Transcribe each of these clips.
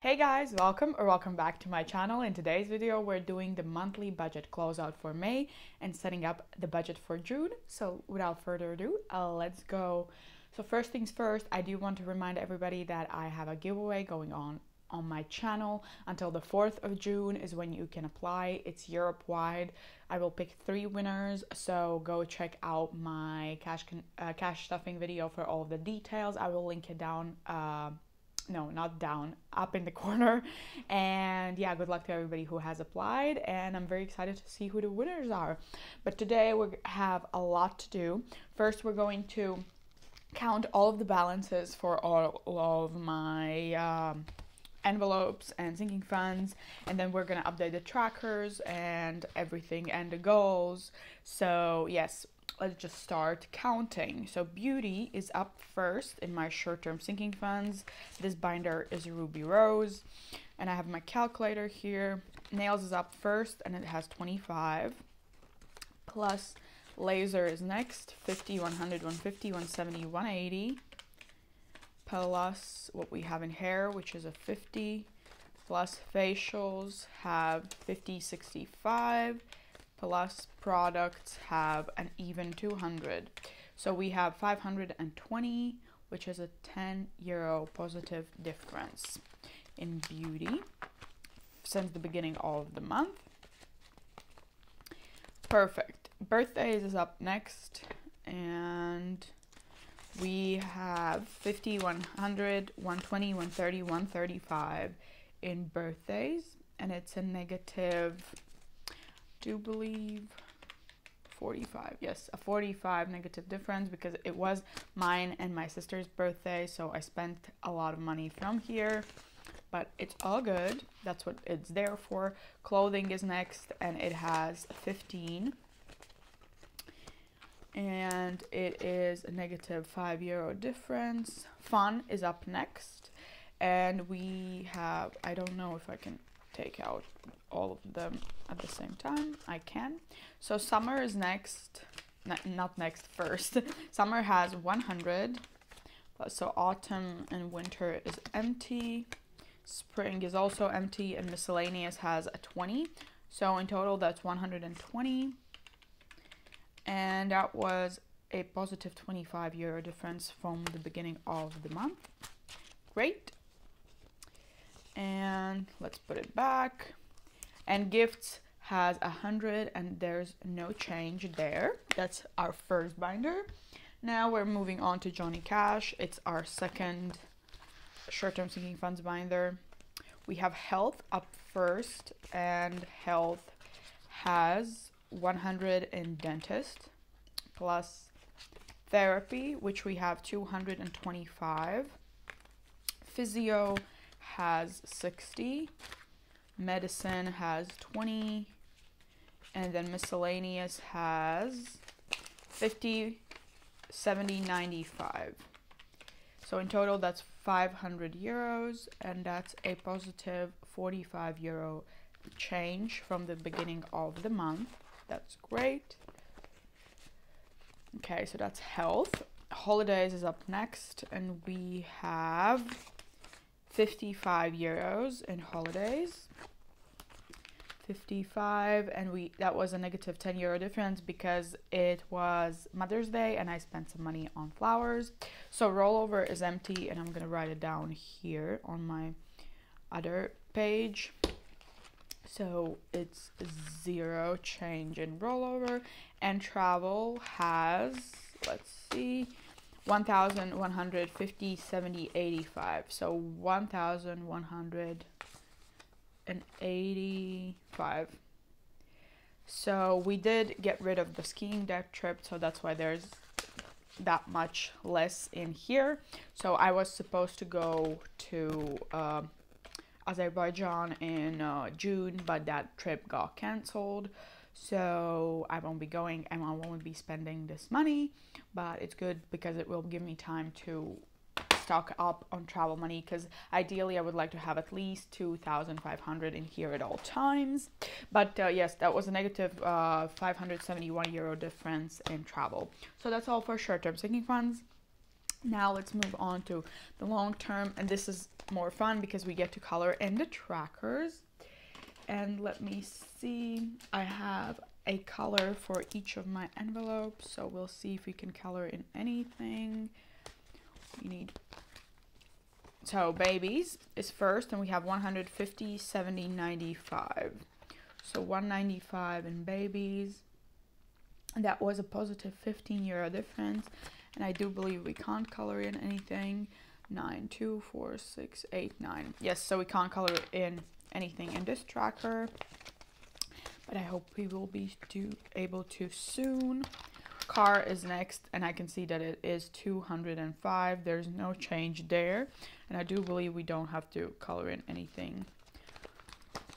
Hey guys, welcome back to my channel. In today's video, we're doing the monthly budget closeout for May and setting up the budget for June. So without further ado, let's go. So first things first, I do want to remind everybody that I have a giveaway going on my channel until the 4th of June is when you can apply. It's Europe-wide. I will pick 3 winners, so go check out my cash stuffing video for all of the details. I will link it down no, not down, up in the corner. And yeah, good luck to everybody who has applied, and I'm very excited to see who the winners are. But today we have a lot to do. First, we're going to count all of the balances for all of my envelopes and sinking funds, and then we're gonna update the trackers and everything and the goals. So yes, let's just start counting. So beauty is up first in my short-term sinking funds. This binder is Ruby Rose, and I have my calculator here. Nails is up first, and it has 25. Plus laser is next, 50, 100, 150, 170, 180. Plus what we have in hair, which is a 50. Plus facials have 50, 65. Plus products have an even 200. So we have 520, which is a €10 positive difference in beauty since the beginning of the month. Perfect. Birthdays is up next, and we have 50, 100, 120, 130, 135 in birthdays, and it's a negative, do believe 45. Yes, a 45 negative difference because it was mine and my sister's birthday, so I spent a lot of money from here, but it's all good. That's what it's there for. Clothing is next, and it has 15, and it is a negative €5 difference. Fun is up next, and we have, I don't know if I can take out all of them at the same time. I can. So summer is next, not next, first. Summer has 100. So autumn and winter is empty. Spring is also empty, and miscellaneous has a 20. So in total, that's 120. And that was a positive €25 difference from the beginning of the month. Great. And let's put it back. And gifts has 100, and there's no change there. That's our first binder. Now we're moving on to Johnny Cash. It's our second short-term sinking funds binder. We have health up first, and health has 100 in dentist, plus therapy, which we have 225. Physio has 60. Medicine has 20, and then miscellaneous has 50, 70, 95. So in total, that's €500, and that's a positive €45 change from the beginning of the month. That's great. Okay, so that's health. Holidays is up next, and we have €55 in holidays. 55, and that was a negative €10 difference because it was Mother's Day and I spent some money on flowers. So rollover is empty, and I'm gonna write it down here on my other page. So it's 0 change in rollover, and travel has, let's see, 1,150, 70, 85. So 1,185. So we did get rid of the skiing deck trip, so that's why there's that much less in here. So I was supposed to go to Azerbaijan in June, but that trip got cancelled. So I won't be going, and I won't be spending this money, but it's good because it will give me time to stock up on travel money, because ideally I would like to have at least 2,500 in here at all times. But yes, that was a negative €571 difference in travel. So that's all for short-term sinking funds. Now let's move on to the long term, and this is more fun because we get to color in the trackers. And let me see, I have a color for each of my envelopes, so we'll see if we can color in anything. We need, so babies is first, and we have 150, 70, 95. So 195 in babies, and that was a positive 15 euro difference. And I do believe we can't color in anything. 9, 2, 4, 6, 8, 9. Yes, so we can't color in anything in this tracker, but I hope we will be able to soon. Car is next, and I can see that it is 205. There's no change there, and I do believe we don't have to color in anything.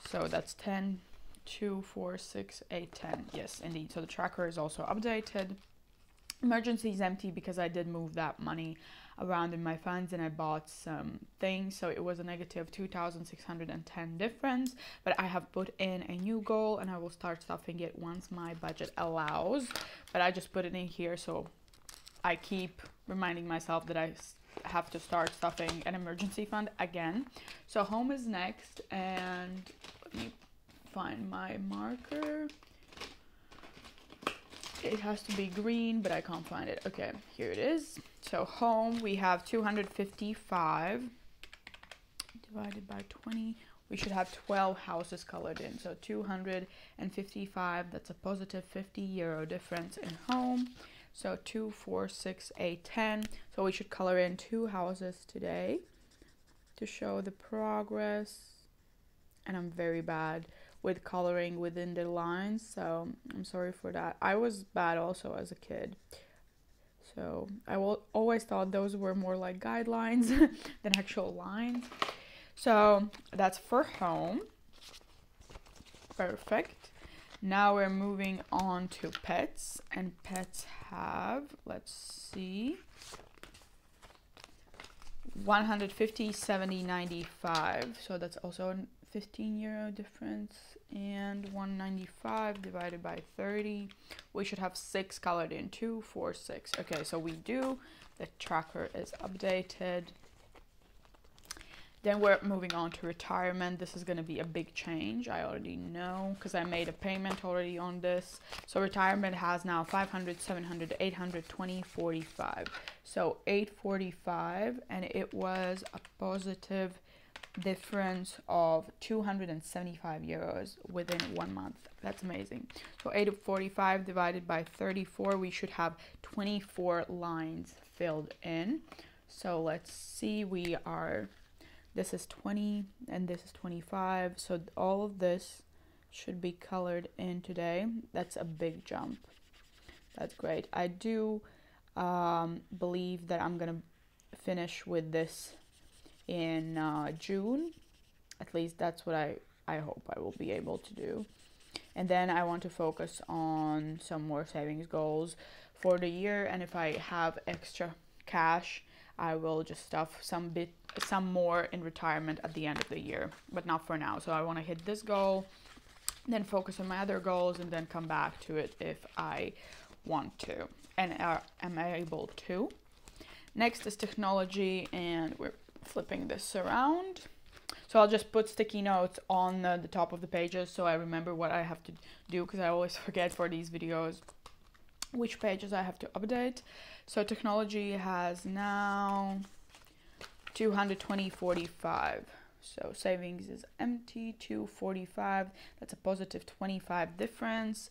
So that's 10, 2, 4, 6, 8, 10. Yes, indeed. So the tracker is also updated. Emergency is empty because I did move that money around in my funds and I bought some things, so it was a negative 2,610 difference, but I have put in a new goal and I will start stuffing it once my budget allows. But I just put it in here, so I keep reminding myself that I have to start stuffing an emergency fund again. So home is next, and let me find my marker. It has to be green, but I can't find it. Okay, here it is. So home, we have 255 divided by 20. We should have 12 houses colored in. So 255, that's a positive 50 euro difference in home. So 2, 4, 6, 8, 10. So we should color in 2 houses today to show the progress. And I'm very bad with coloring within the lines, so I'm sorry for that. I was bad also as a kid, so I always thought those were more like guidelines than actual lines. So that's for home. Perfect. Now we're moving on to pets, and pets have, let's see, 150, 70, 95. So that's also 15 euro difference, and 195 divided by 30. We should have 6 colored in. 2, 4, 6. Okay, so we do. The tracker is updated. Then we're moving on to retirement. This is going to be a big change, I already know, because I made a payment already on this. So retirement has now 500, 700, 820, 45. So 845, and it was a positive difference of 275 euros within 1 month. That's amazing. So 845 divided by 34, we should have 24 lines filled in. So let's see, this is 20 and this is 25, so all of this should be colored in today. That's a big jump. That's great. I do believe that I'm gonna finish with this in June. At least that's what I hope I will be able to do. And then I want to focus on some more savings goals for the year, and if I have extra cash, I will just stuff some more in retirement at the end of the year, but not for now. So I want to hit this goal, then focus on my other goals, and then come back to it if I want to and am able to. Next is technology, and we're flipping this around. So I'll just put sticky notes on the top of the pages so I remember what I have to do, because I always forget for these videos which pages I have to update. So technology has now 220.45. So savings is empty, 245. That's a positive 25 difference,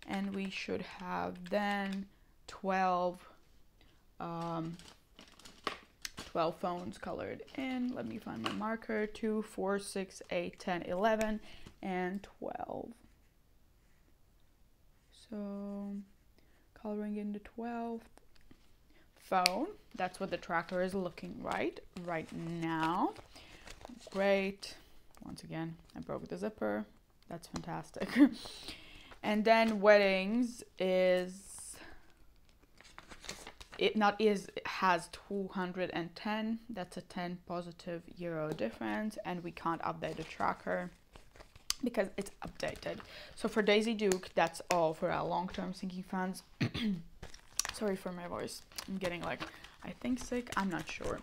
and we should have then 12 phones colored in. Let me find my marker. 2, 4, 6, 8, 10, 11, and 12. So coloring in the 12th phone. That's what the tracker is looking right now. Great. Once again, I broke the zipper. That's fantastic. And then weddings has 210. That's a 10 positive euro difference, and we can't update the tracker because it's updated. So for Daisy Duke, that's all for our long-term sinking funds. Sorry for my voice. I'm getting like I think sick, I'm not sure.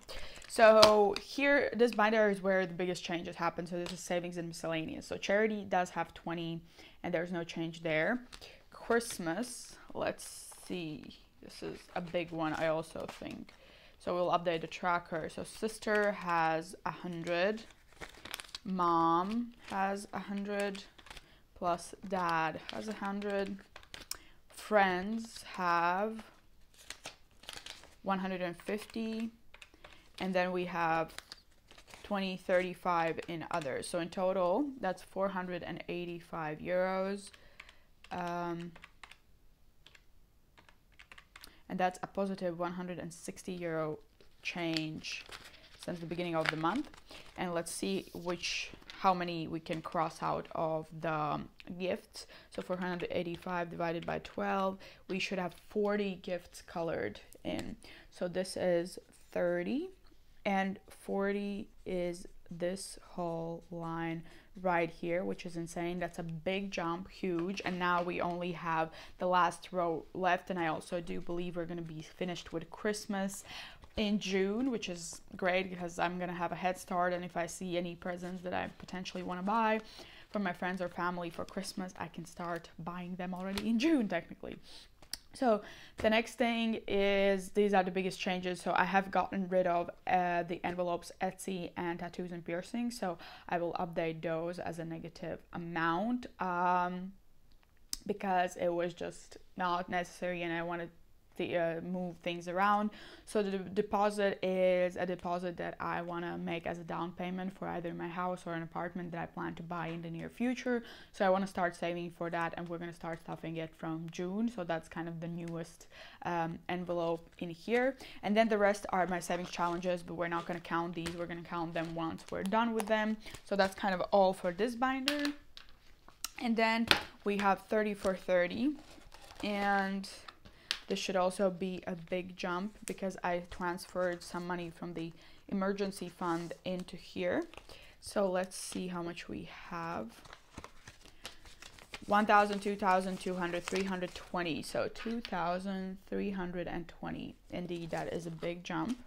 So here, this binder is where the biggest changes happen. So this is savings and miscellaneous. So charity does have 20 and there's no change there. Christmas, let's see. This is a big one, I also think. So we'll update the tracker. So sister has 100. Mom has 100. Plus dad has 100. Friends have 150. And then we have 20, 35 in others. So in total, that's 485 euros. And that's a positive 160 euro change since the beginning of the month. And let's see how many we can cross out of the gifts. So 485 divided by 12, we should have 40 gifts colored in. So this is 30 and 40 is this whole line right here, which is insane. That's a big jump, huge. And now we only have the last row left, and I also do believe we're going to be finished with Christmas in June, which is great because I'm gonna have a head start, and if I see any presents that I potentially want to buy from my friends or family for Christmas, I can start buying them already in June technically. So the next thing is, these are the biggest changes. So I have gotten rid of the envelopes, Etsy, and tattoos and piercings. So I will update those as a negative amount because it was just not necessary and I wanted to move things around. So the deposit is a deposit that I want to make as a down payment for either my house or an apartment that I plan to buy in the near future. So I want to start saving for that, and we're going to start stuffing it from June. So that's kind of the newest envelope in here. And then the rest are my savings challenges, but we're not going to count these. We're going to count them once we're done with them. So that's kind of all for this binder. And then we have 30 for 30, and this should also be a big jump because I transferred some money from the emergency fund into here. So let's see how much we have. 1,000, 2,200, 320. So 2,320. Indeed, that is a big jump.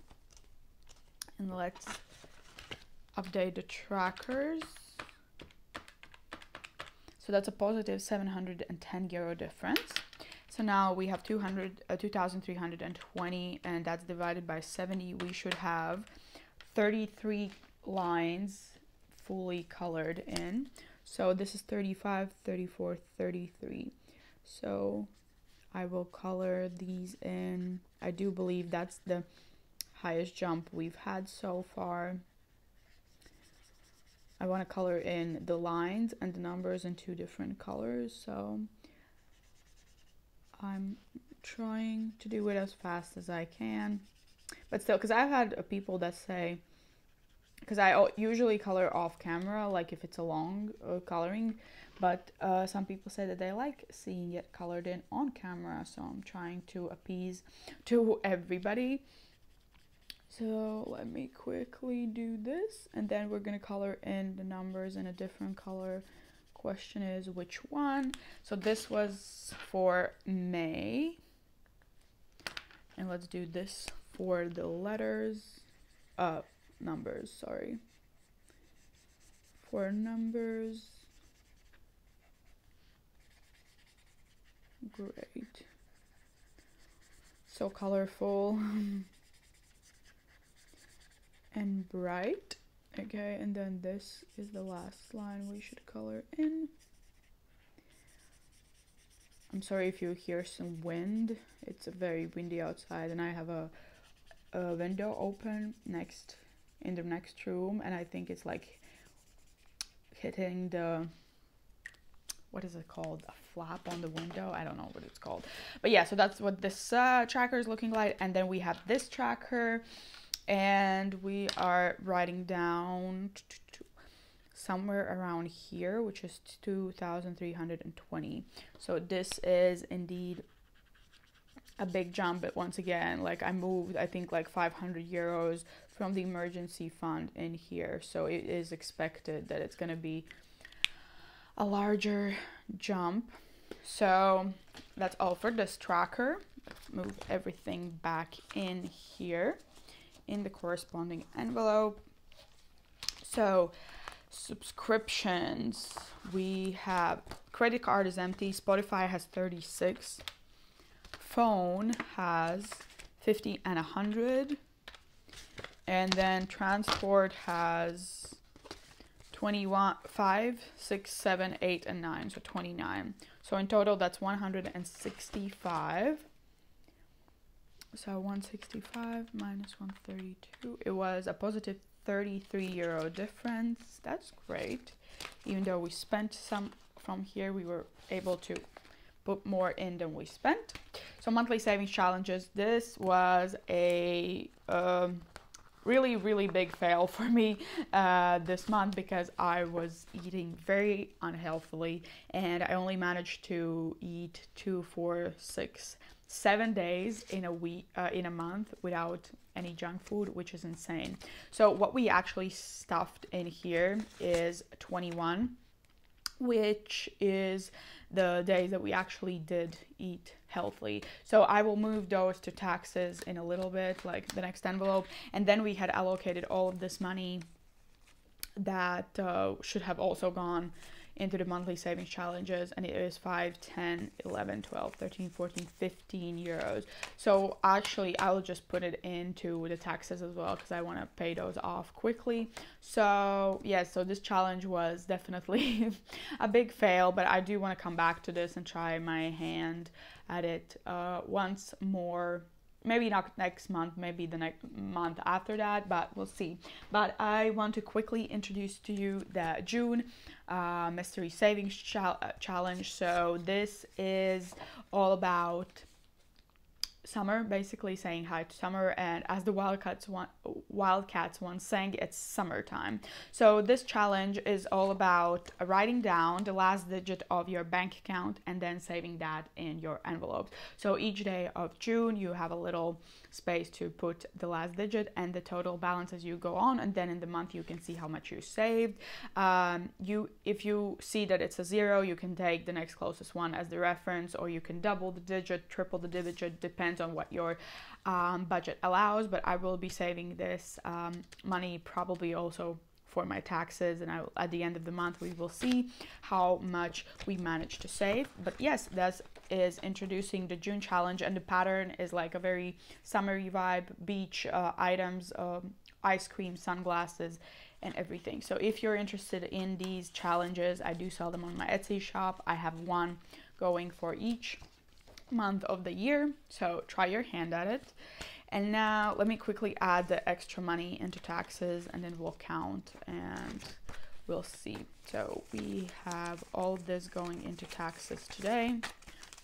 And let's update the trackers. So that's a positive 710 euro difference. So now we have 2,320, and that's divided by 70. We should have 33 lines fully colored in. So this is 35, 34, 33. So I will color these in. I do believe that's the highest jump we've had so far. I want to color in the lines and the numbers in 2 different colors. So I'm trying to do it as fast as I can, but still, because I've had people that say, because I usually color off camera, like if it's a long coloring, but some people say that they like seeing it colored in on camera, so I'm trying to appease to everybody. So let me quickly do this, and then we're gonna color in the numbers in a different color. Question is which one. So this was for May, and let's do this for the letters, numbers, sorry, for numbers. Great, so colorful and bright. Okay, and then this is the last line we should color in. I'm sorry if you hear some wind. It's very windy outside, and I have a window open in the next room, and I think it's like hitting the, what is it called? A flap on the window? I don't know what it's called. But yeah, so that's what this tracker is looking like. And then we have this tracker, and we are writing down somewhere around here, which is 2,320. So this is indeed a big jump, but once again, like I moved, I think like 500 euros from the emergency fund in here. So it is expected that it's going to be a larger jump. So that's all for this tracker. let's move everything back in here in the corresponding envelope. So subscriptions, we have credit card is empty, Spotify has 36, phone has 50 and 100, and then transport has 21, 5, 6, 7, 8, and 9, so 29. So in total, that's 165. So 165 minus 132. It was a positive 33 euro difference. That's great. Even though we spent some from here, we were able to put more in than we spent. So monthly savings challenges. This was a really big fail for me this month, because I was eating very unhealthily, and I only managed to eat 2, 4, 6, 7 days in a week, in a month, without any junk food, which is insane. So what we actually stuffed in here is 21, which is the days that we actually did eat healthily. So I will move those to taxes in a little bit, like the next envelope. And then we had allocated all of this money that should have also gone into the monthly savings challenges, and it is 5, 10, 11, 12, 13, 14, 15 euros. So actually I will just put it into the taxes as well, because I want to pay those off quickly. So yeah, so this challenge was definitely a big fail, but I do want to come back to this and try my hand at it once more. Maybe not next month, maybe the next month after that, but we'll see. But I want to quickly introduce to you the June mystery savings challenge. So this is all about summer, basically saying hi to summer, and as the Wildcats once sang, it's summertime. So this challenge is all about writing down the last digit of your bank account and then saving that in your envelopes. So each day of June you have a little space to put the last digit and the total balance as you go on, and then in the month you can see how much you saved. If you see that it's a 0, you can take the next closest one as the reference, or you can double the digit, triple the digit, depends on what your budget allows. But I will be saving this money probably also for my taxes, and at the end of the month we will see how much we managed to save. But yes, that is introducing the June challenge, and the pattern is like a very summery vibe, beach items, ice cream, sunglasses, and everything. So if you're interested in these challenges, I do sell them on my Etsy shop. I have one going for each month of the year, so try your hand at it. And now let me quickly add the extra money into taxes, and then we'll count and we'll see. So we have all of this going into taxes today.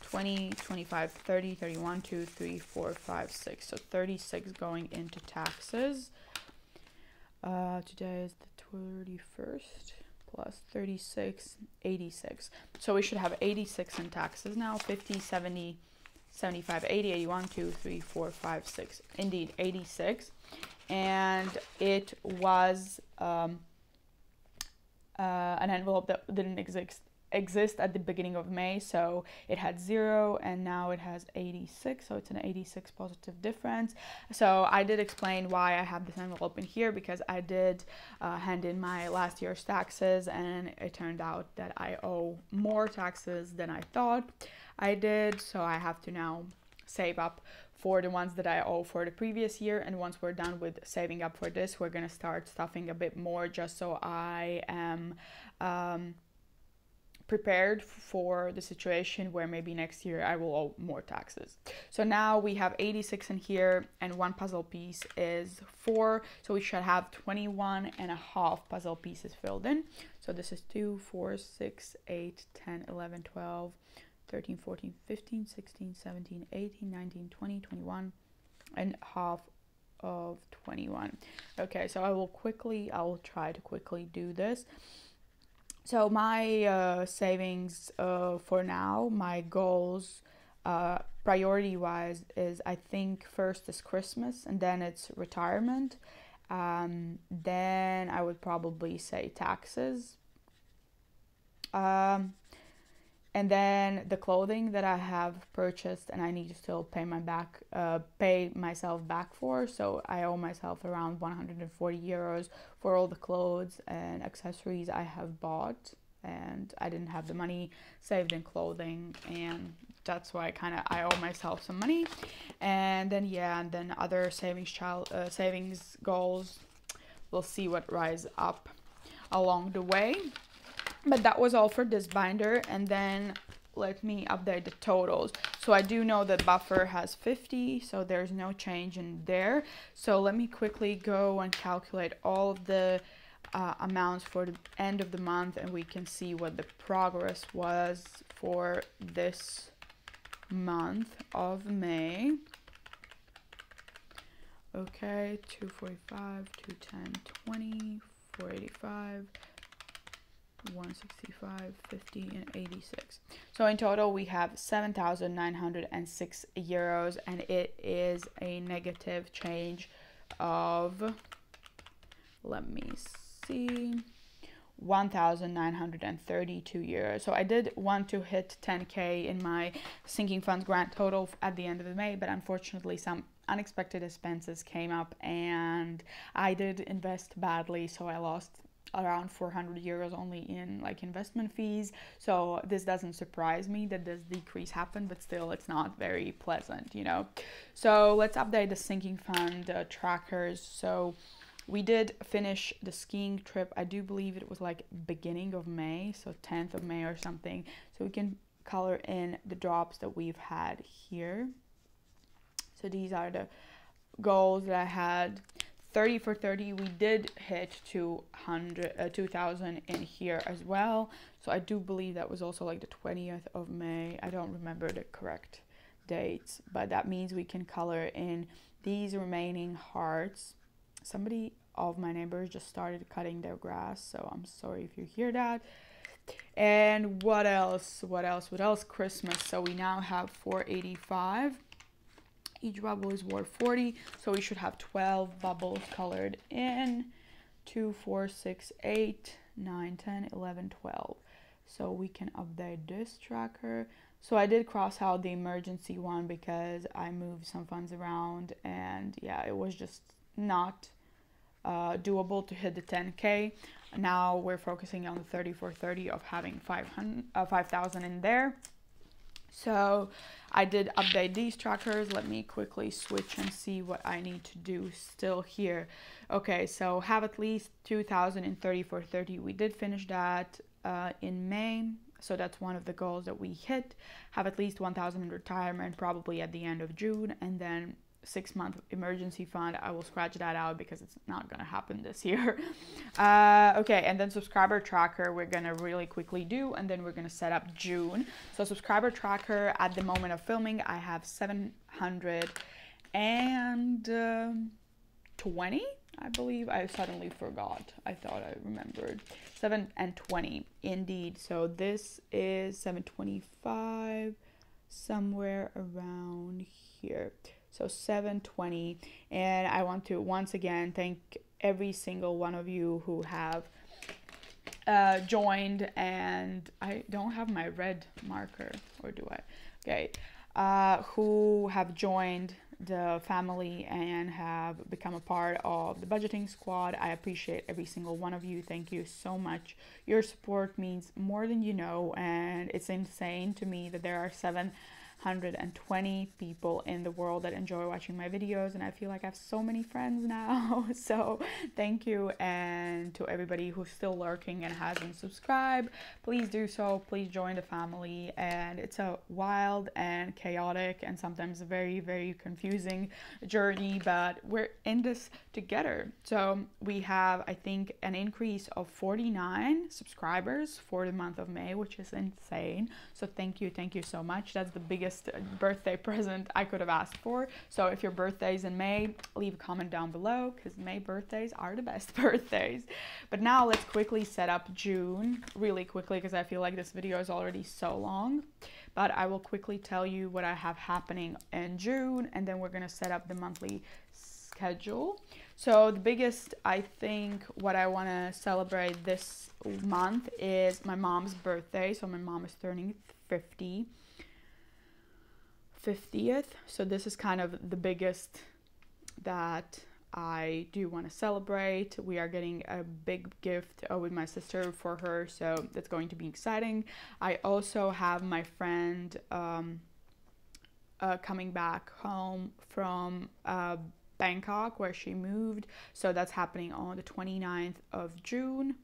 20, 25, 30, 31, 2, 3, 4, 5, 6. So 36 going into taxes. Today is the 31st. Plus 36, 86. So we should have 86 in taxes now. 50, 70, 75, 80, 81, 2, 3, 4, 5, 6. Indeed, 86. And it was an envelope that didn't exist at the beginning of May. So it had 0 and now it has 86. So it's an 86 positive difference. So I did explain why I have this envelope in here, because I did hand in my last year's taxes, and it turned out that I owe more taxes than I thought I did. So I have to now save up for the ones that I owe for the previous year. And once we're done with saving up for this, we're going to start stuffing a bit more, just so I am prepared for the situation where maybe next year I will owe more taxes. So now we have 86 in here, and one puzzle piece is 4, so we should have 21 and a half puzzle pieces filled in. So this is 2, 4, 6, 8, 10, 11, 12, 13, 14, 15, 16, 17, 18, 19, 20, 21 and half of 21. Okay, so I will try to quickly do this. So my savings for now, my goals priority-wise is, I think first is Christmas, and then it's retirement. Then I would probably say taxes. And And then the clothing that I have purchased and I need to still pay myself back for. So I owe myself around 140 euros for all the clothes and accessories I have bought. And I didn't have the money saved in clothing, and that's why I owe myself some money. And then and then other savings goals, we'll see what rise up along the way. But that was all for this binder. And then let me update the totals. So I do know that buffer has 50, so there's no change in there. So let me quickly go and calculate all of the amounts for the end of the month, and we can see what the progress was for this month of May. Okay, 245, 210, 20, 485, 165, 50, and 86. So in total we have 7,906 euros, and it is a negative change of, let me see, 1,932 euros. So I did want to hit 10k in my sinking funds grand total at the end of May, but unfortunately some unexpected expenses came up and I did invest badly, so I lost around 400 euros only in like investment fees. So this doesn't surprise me that this decrease happened, but still it's not very pleasant, you know. So let's update the sinking fund trackers. So we did finish the skiing trip. I do believe it was like beginning of May, so 10th of May or something. So we can color in the drops that we've had here. So these are the goals that I had. 30 for 30, we did hit 2,000 in here as well. So I do believe that was also like the 20th of May. I don't remember the correct dates, but that means we can color in these remaining hearts. Somebody of my neighbors just started cutting their grass, so I'm sorry if you hear that. And what else? Christmas. So we now have 485. Each bubble is worth 40, so we should have 12 bubbles colored in. 2, 4, 6, 8, 9, 10, 11, 12. So we can update this tracker. So I did cross out the emergency one because I moved some funds around, and yeah, it was just not doable to hit the 10k. Now we're focusing on the 30 for 30 of having 5,000 in there. So I did update these trackers. Let me quickly switch and see what I need to do still here. Okay, so have at least 2,000 in 30 for 30. We did finish that in May. So that's one of the goals that we hit. Have at least 1,000 in retirement, probably at the end of June, and then 6-month emergency fund. I will scratch that out because it's not gonna happen this year. Okay, and then subscriber tracker we're gonna really quickly do, and then we're gonna set up June. So subscriber tracker, at the moment of filming I have 720, I believe. I suddenly forgot. I thought I remembered. 720 indeed. So this is 725, somewhere around here. So 720. And I want to once again thank every single one of you who have joined. And I don't have my red marker, or do I? Okay. Who have joined the family and have become a part of the budgeting squad. I appreciate every single one of you. Thank you so much. Your support means more than you know, and it's insane to me that there are 720 people in the world that enjoy watching my videos, and I feel like I have so many friends now. So thank you. And to everybody who's still lurking and hasn't subscribed, please do so. Please join the family. And it's a wild and chaotic and sometimes very, very confusing journey, but we're in this together. So we have, I think, an increase of 49 subscribers for the month of May, which is insane. So thank you so much. That's the biggest birthday present I could have asked for. So if your birthday is in May, leave a comment down below, because May birthdays are the best birthdays. But now let's quickly set up June really quickly, because I feel like this video is already so long. But I will quickly tell you what I have happening in June, and then we're going to set up the monthly schedule. So the biggest, I think, what I want to celebrate this month is my mom's birthday. So my mom is turning 50th. So this is kind of the biggest that I do want to celebrate. We are getting a big gift with my sister for her, so that's going to be exciting. I also have my friend coming back home from Bangkok, where she moved, so that's happening on the 29th of June.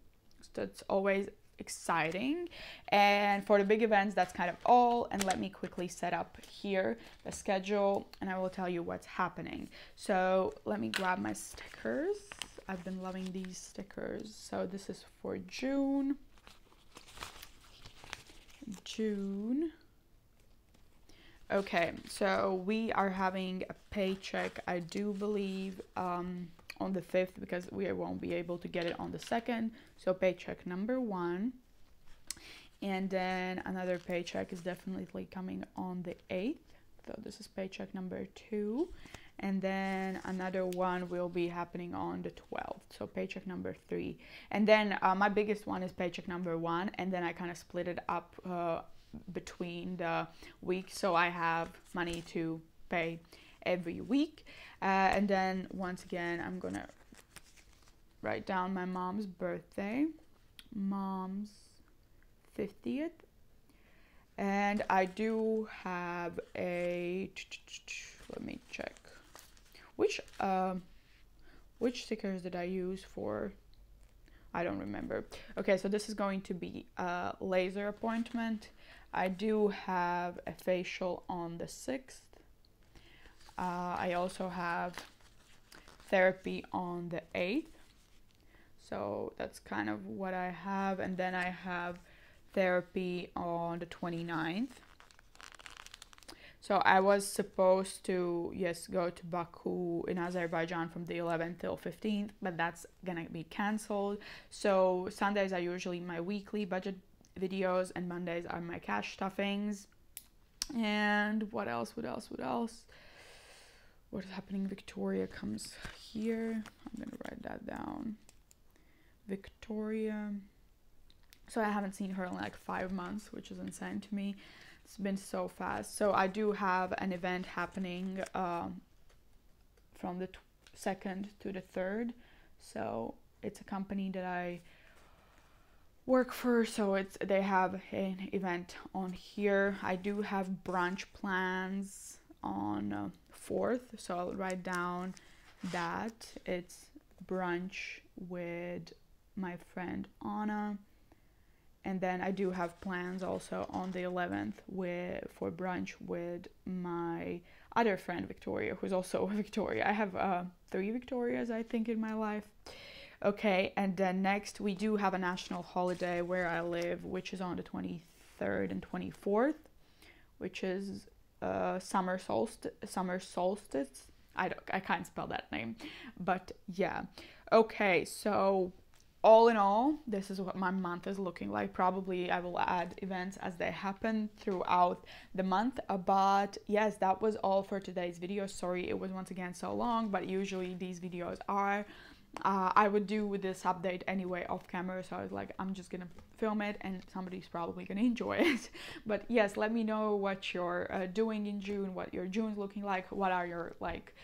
So that's always exciting. And for the big events, that's kind of all. And let me quickly set up here the schedule and I will tell you what's happening. So let me grab my stickers. I've been loving these stickers. So this is for June. Okay, so we are having a paycheck, I do believe, on the 5th, because we won't be able to get it on the 2nd. So paycheck number 1. And then another paycheck is definitely coming on the 8th. So this is paycheck number 2. And then another one will be happening on the 12th. So paycheck number 3. And then my biggest one is paycheck number 1. And then I kind of split it up between the weeks, so I have money to pay every week. And then once again, I'm gonna write down my mom's birthday, mom's 50th. And I do have a, let me check, which stickers did I use for, I don't remember. Okay, so this is going to be a laser appointment. I do have a facial on the 6th. I also have therapy on the 8th. So that's kind of what I have. And then I have therapy on the 29th. So I was supposed to, yes, go to Baku in Azerbaijan from the 11th till 15th, but that's gonna be canceled. So Sundays are usually my weekly budget videos and Mondays are my cash stuffings. And what else? What is happening? Victoria comes here. I'm gonna write that down. Victoria. So I haven't seen her in like 5 months, which is insane to me. It's been so fast. So I do have an event happening from the 2nd to the 3rd. So it's a company that I work for, so they have an event on here. I do have brunch plans on 4th, so I'll write down that it's brunch with my friend Anna. And then I do have plans also on the 11th for brunch with my other friend Victoria, who's also Victoria. I have 3 Victorias, I think, in my life. Okay, and then next we do have a national holiday where I live, which is on the 23rd and 24th, which is summer solstice. I can't spell that name, but yeah. Okay, so all in all, this is what my month is looking like. Probably I will add events as they happen throughout the month. But yes, that was all for today's video. Sorry it was once again so long, but usually these videos are. I would do this update anyway off camera, so I was like, I'm just gonna film it and somebody's probably gonna enjoy it. But yes, let me know what you're doing in June, what your June's looking like, what are your like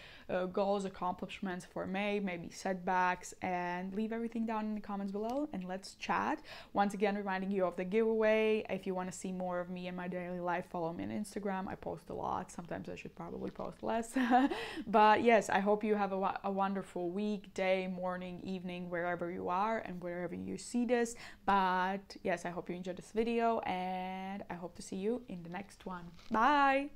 goals, accomplishments for May, maybe setbacks, and leave everything down in the comments below and let's chat. Once again, reminding you of the giveaway. If you want to see more of me in my daily life, follow me on Instagram. I post a lot. Sometimes I should probably post less. But yes, I hope you have a wonderful week, day, morning, evening, wherever you are and wherever you see this. But yes, I hope you enjoyed this video and I hope to see you in the next one. Bye!